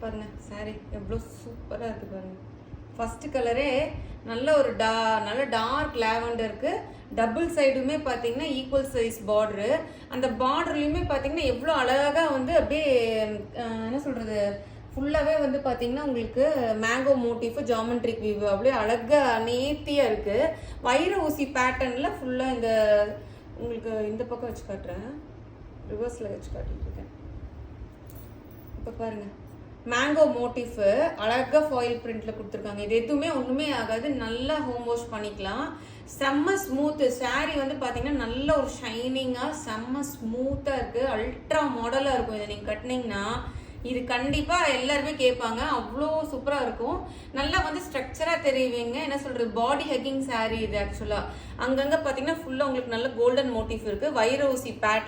பாருங்க சாரி எவ்வளோ சூப்பராக இருக்குது பாருங்க. ஃபர்ஸ்ட் கலரே நல்ல ஒரு நல்ல டார்க் லாவெண்டருக்கு டபுள் சைடுமே பார்த்தீங்கன்னா ஈக்குவல் சைஸ் பார்டரு. அந்த பார்டர்லையுமே பார்த்தீங்கன்னா எவ்வளோ அழகாக வந்து அப்படியே என்ன சொல்கிறது ஃபுல்லாகவே வந்து பார்த்தீங்கன்னா உங்களுக்கு மேங்கோ மோட்டிஃபு ஜாமெட்ரிக் வியூ அப்படியே அழகாக நேர்த்தியாக இருக்குது. வைர ஊசி பேட்டர்னில் ஃபுல்லாக இந்த உங்களுக்கு இந்த பக்கம் வச்சு காட்டுறேன், ரிவர்ஸில் வச்சு காட்டிட்டு இருக்கேன். இப்போ பாருங்கள் மேங்கோ மோட்டிஃபு அழகாக ஃபாயில் பிரிண்ட்ல கொடுத்துருக்காங்க. இது எதுவுமே ஒன்றுமே ஆகாது, நல்லா ஹோம் வாஷ் பண்ணிக்கலாம். செம்ம ஸ்மூத்து சாரீ வந்து பார்த்தீங்கன்னா நல்ல ஒரு ஷைனிங்காக செம்ம ஸ்மூத்தாக இருக்குது. அல்ட்ரா மாடலாக இருக்கும். இதை நீங்கள் கட்டினீங்கன்னா இது கண்டிப்பாக எல்லாருமே கேட்பாங்க, அவ்வளோ சூப்பராக இருக்கும். நல்லா வந்து ஸ்ட்ரக்சராக தெரியுவீங்க. என்ன சொல்கிறது பாடி ஹக்கிங் சாரீ இது. ஆக்சுவலாக அங்கங்கே பார்த்தீங்கன்னா ஃபுல்லாக உங்களுக்கு நல்ல கோல்டன் மோட்டிஃப் இருக்குது. வைர ஊசி பேட்டர்ன்